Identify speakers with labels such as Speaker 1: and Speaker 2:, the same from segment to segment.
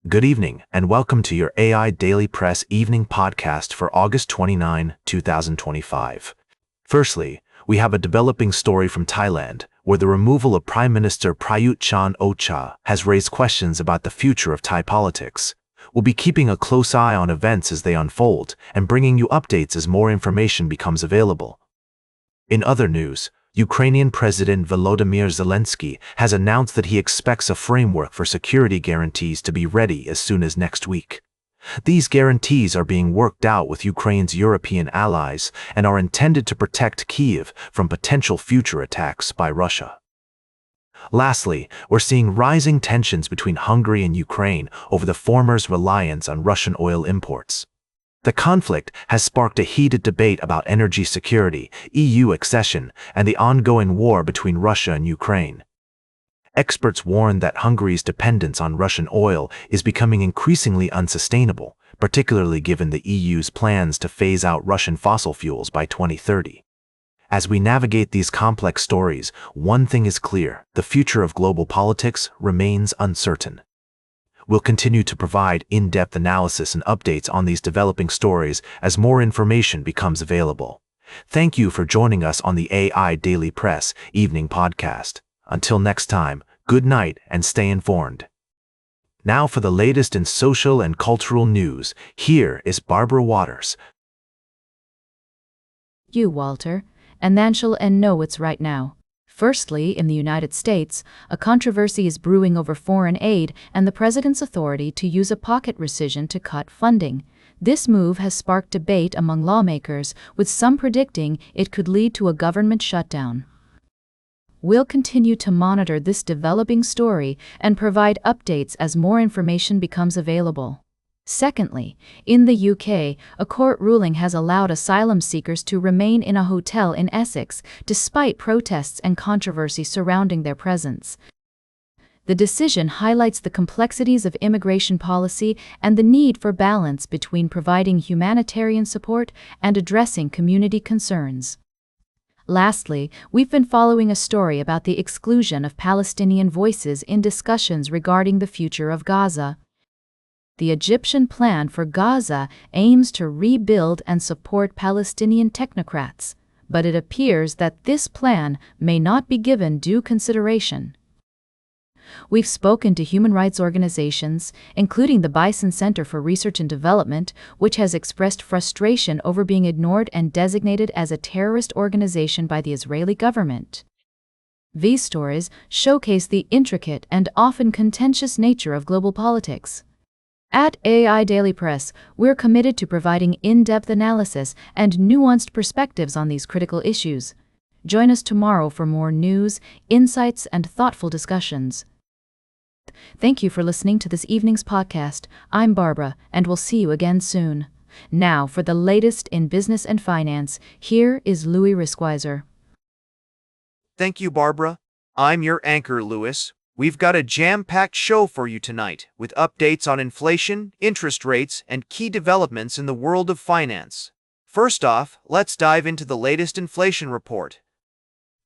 Speaker 1: Good evening, and welcome to your AI Daily Press evening podcast for August 29, 2025. Firstly, we have a developing story from Thailand, where the removal of Prime Minister Prayut Chan-o-cha has raised questions about the future of Thai politics. We'll be keeping a close eye on events as they unfold and bringing you updates as more information becomes available. In other news, Ukrainian President Volodymyr Zelensky has announced that he expects a framework for security guarantees to be ready as soon as next week. These guarantees are being worked out with Ukraine's European allies and are intended to protect Kyiv from potential future attacks by Russia. Lastly, we're seeing rising tensions between Hungary and Ukraine over the former's reliance on Russian oil imports. The conflict has sparked a heated debate about energy security, EU accession, and the ongoing war between Russia and Ukraine. Experts warn that Hungary's dependence on Russian oil is becoming increasingly unsustainable, particularly given the EU's plans to phase out Russian fossil fuels by 2030. As we navigate these complex stories, one thing is clear: the future of global politics remains uncertain. We'll continue to provide in-depth analysis and updates on these developing stories as more information becomes available. Thank you for joining us on the AI Daily Press evening podcast. Until next time, good night and stay informed. Now for the latest in social and cultural news, here is Barbara Waters.
Speaker 2: You, Walter, and then shall and know what's right now. Firstly, in the United States, a controversy is brewing over foreign aid and the president's authority to use a pocket rescission to cut funding. This move has sparked debate among lawmakers, with some predicting it could lead to a government shutdown. We'll continue to monitor this developing story and provide updates as more information becomes available. Secondly, in the UK, a court ruling has allowed asylum seekers to remain in a hotel in Essex despite protests and controversy surrounding their presence. The decision highlights the complexities of immigration policy and the need for balance between providing humanitarian support and addressing community concerns. Lastly, we've been following a story about the exclusion of Palestinian voices in discussions regarding the future of Gaza. The Egyptian plan for Gaza aims to rebuild and support Palestinian technocrats, but it appears that this plan may not be given due consideration. We've spoken to human rights organizations, including the Bison Center for Research and Development, which has expressed frustration over being ignored and designated as a terrorist organization by the Israeli government. These stories showcase the intricate and often contentious nature of global politics. At AIDailyPress, we're committed to providing in-depth analysis and nuanced perspectives on these critical issues. Join us tomorrow for more news, insights, and thoughtful discussions. Thank you for listening to this evening's podcast. I'm Barbara, and we'll see you again soon. Now, for the latest in business and finance, here is Louis Riskweiser.
Speaker 3: Thank you, Barbara. I'm your anchor, Louis. We've got a jam-packed show for you tonight, with updates on inflation, interest rates, and key developments in the world of finance. First off, let's dive into the latest inflation report.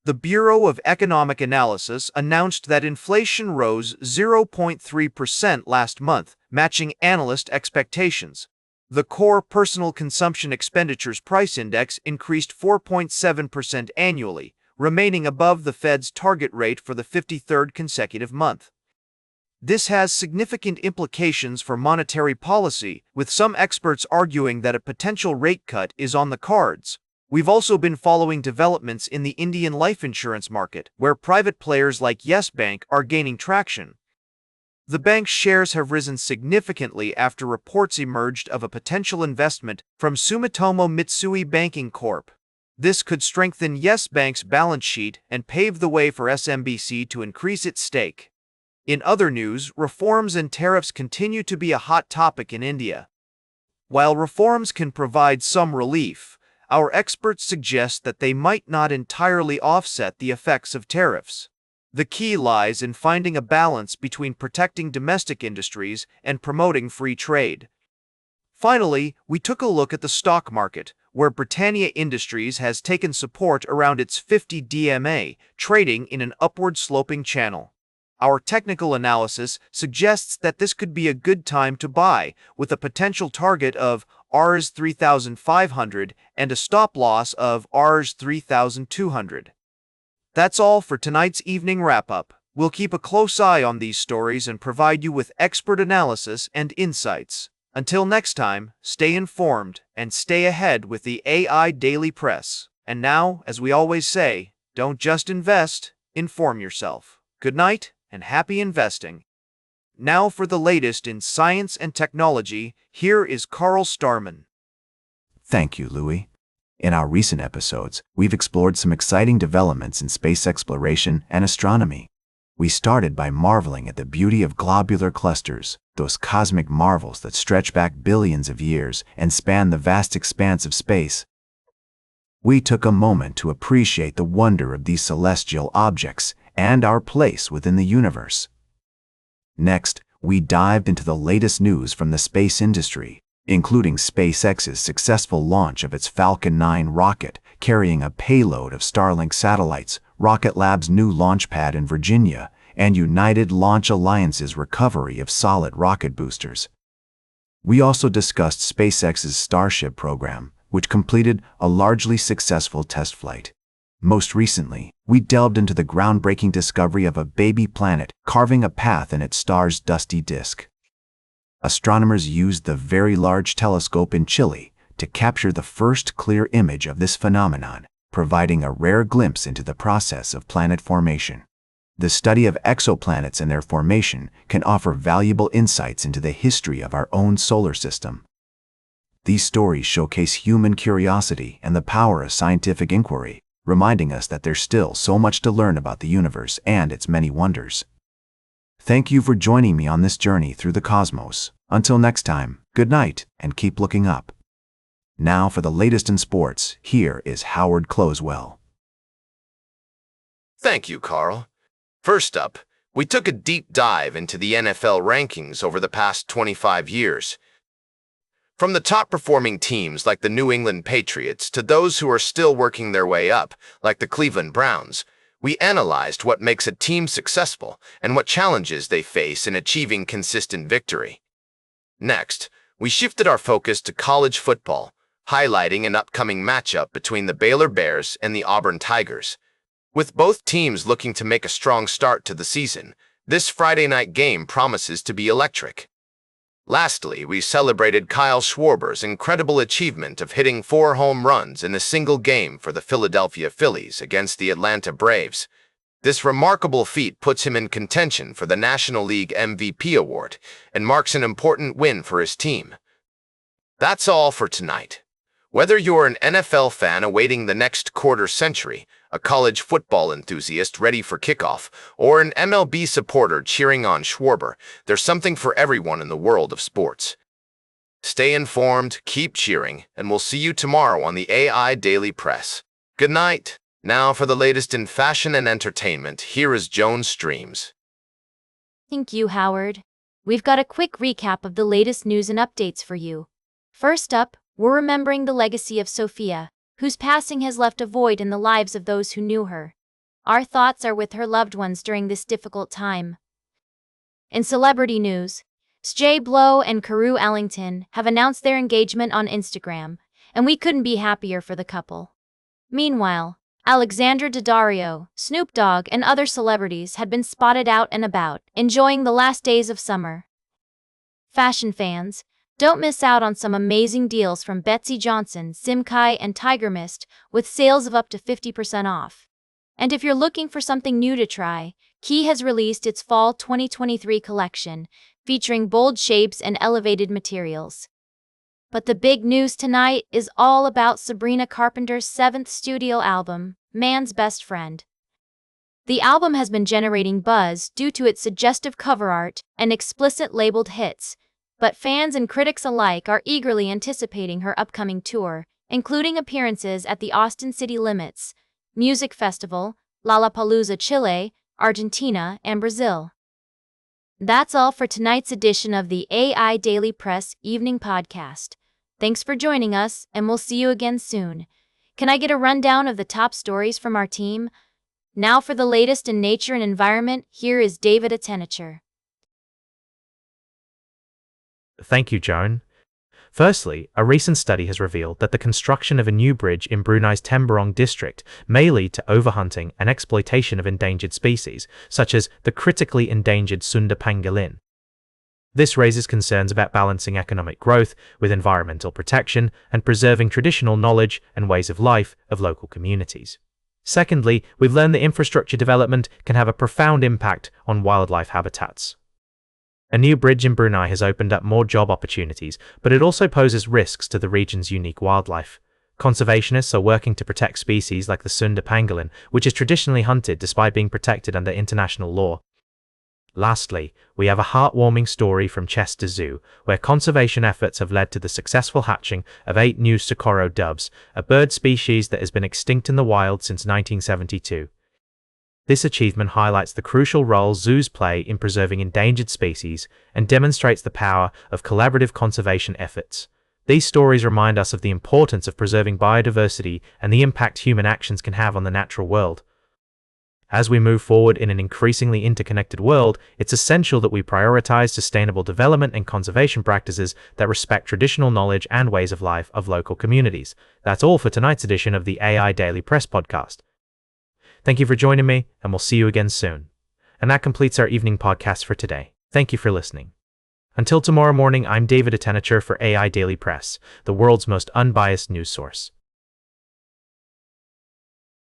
Speaker 3: The Bureau of Economic Analysis announced that inflation rose 0.3% last month, matching analyst expectations. The core personal consumption expenditures price index increased 4.7% annually, remaining above the Fed's target rate for the 53rd consecutive month. This has significant implications for monetary policy, with some experts arguing that a potential rate cut is on the cards. We've also been following developments in the Indian life insurance market, where private players like Yes Bank are gaining traction. The bank's shares have risen significantly after reports emerged of a potential investment from Sumitomo Mitsui Banking Corp. This could strengthen Yes Bank's balance sheet and pave the way for SMBC to increase its stake. In other news, reforms and tariffs continue to be a hot topic in India. While reforms can provide some relief, our experts suggest that they might not entirely offset the effects of tariffs. The key lies in finding a balance between protecting domestic industries and promoting free trade. Finally, we took a look at the stock market, where Britannia Industries has taken support around its 50 DMA, trading in an upward-sloping channel. Our technical analysis suggests that this could be a good time to buy, with a potential target of Rs 3,500 and a stop loss of Rs 3,200. That's all for tonight's evening wrap-up. We'll keep a close eye on these stories and provide you with expert analysis and insights. Until next time, stay informed and stay ahead with the AI Daily Press. And now, as we always say, don't just invest, inform yourself. Good night and happy investing. Now for the latest in science and technology, here is Carl Starman.
Speaker 1: Thank you, Louis. In our recent episodes, we've explored some exciting developments in space exploration and astronomy. We started by marveling at the beauty of globular clusters, those cosmic marvels that stretch back billions of years and span the vast expanse of space. We took a moment to appreciate the wonder of these celestial objects and our place within the universe. Next, we dived into the latest news from the space industry, including SpaceX's successful launch of its Falcon 9 rocket carrying a payload of Starlink satellites, Rocket Lab's new launch pad in Virginia, and United Launch Alliance's recovery of solid rocket boosters. We also discussed SpaceX's Starship program, which completed a largely successful test flight. Most recently, we delved into the groundbreaking discovery of a baby planet carving a path in its star's dusty disk. Astronomers used the Very Large Telescope in Chile to capture the first clear image of this phenomenon, providing a rare glimpse into the process of planet formation. The study of exoplanets and their formation can offer valuable insights into the history of our own solar system. These stories showcase human curiosity and the power of scientific inquiry, reminding us that there's still so much to learn about the universe and its many wonders. Thank you for joining me on this journey through the cosmos. Until next time, good night and keep looking up. Now for the latest in sports, here is Howard Closewell.
Speaker 4: Thank you, Carl. First up, we took a deep dive into the NFL rankings over the past 25 years. From the top-performing teams like the New England Patriots to those who are still working their way up, like the Cleveland Browns, we analyzed what makes a team successful and what challenges they face in achieving consistent victory. Next, we shifted our focus to college football, highlighting an upcoming matchup between the Baylor Bears and the Auburn Tigers. With both teams looking to make a strong start to the season, this Friday night game promises to be electric. Lastly, we celebrated Kyle Schwarber's incredible achievement of hitting 4 home runs in a single game for the Philadelphia Phillies against the Atlanta Braves. This remarkable feat puts him in contention for the National League MVP award and marks an important win for his team. That's all for tonight. Whether you're an NFL fan awaiting the next quarter century, a college football enthusiast ready for kickoff, or an MLB supporter cheering on Schwarber, there's something for everyone in the world of sports. Stay informed, keep cheering, and we'll see you tomorrow on the AI Daily Press. Good night. Now for the latest in fashion and entertainment, here is Joan Streams.
Speaker 5: Thank you, Howard. We've got a quick recap of the latest news and updates for you. First up, we're remembering the legacy of Sophia, whose passing has left a void in the lives of those who knew her. Our thoughts are with her loved ones during this difficult time. In celebrity news, J. Blow and Carew Allington have announced their engagement on Instagram, and we couldn't be happier for the couple. Meanwhile, Alexandra Daddario, Snoop Dogg, and other celebrities had been spotted out and about, enjoying the last days of summer. Fashion fans, don't miss out on some amazing deals from Betsey Johnson, Simkai, and Tiger Mist, with sales of up to 50% off. And if you're looking for something new to try, Key has released its Fall 2023 collection, featuring bold shapes and elevated materials. But the big news tonight is all about Sabrina Carpenter's 7th studio album, Man's Best Friend. The album has been generating buzz due to its suggestive cover art and explicit labeled hits, but fans and critics alike are eagerly anticipating her upcoming tour, including appearances at the Austin City Limits Music Festival, Lollapalooza Chile, Argentina, and Brazil. That's all for tonight's edition of the AI Daily Press Evening Podcast. Thanks for joining us, and we'll see you again soon. Can I get a rundown of the top stories from our team? Now for the latest in nature and environment, here is David Attenacher.
Speaker 6: Thank you, Joan. Firstly, a recent study has revealed that the construction of a new bridge in Brunei's Temburong district may lead to overhunting and exploitation of endangered species, such as the critically endangered Sunda pangolin. This raises concerns about balancing economic growth with environmental protection and preserving traditional knowledge and ways of life of local communities. Secondly, we've learned that infrastructure development can have a profound impact on wildlife habitats. A new bridge in Brunei has opened up more job opportunities, but it also poses risks to the region's unique wildlife. Conservationists are working to protect species like the Sunda pangolin, which is traditionally hunted despite being protected under international law. Lastly, we have a heartwarming story from Chester Zoo, where conservation efforts have led to the successful hatching of 8 new Socorro doves, a bird species that has been extinct in the wild since 1972. This achievement highlights the crucial role zoos play in preserving endangered species and demonstrates the power of collaborative conservation efforts. These stories remind us of the importance of preserving biodiversity and the impact human actions can have on the natural world. As we move forward in an increasingly interconnected world, it's essential that we prioritize sustainable development and conservation practices that respect traditional knowledge and ways of life of local communities. That's all for tonight's edition of the AI Daily Press podcast. Thank you for joining me, and we'll see you again soon. And that completes our evening podcast for today. Thank you for listening. Until tomorrow morning, I'm David Attenacher for AI Daily Press, the world's most unbiased news source.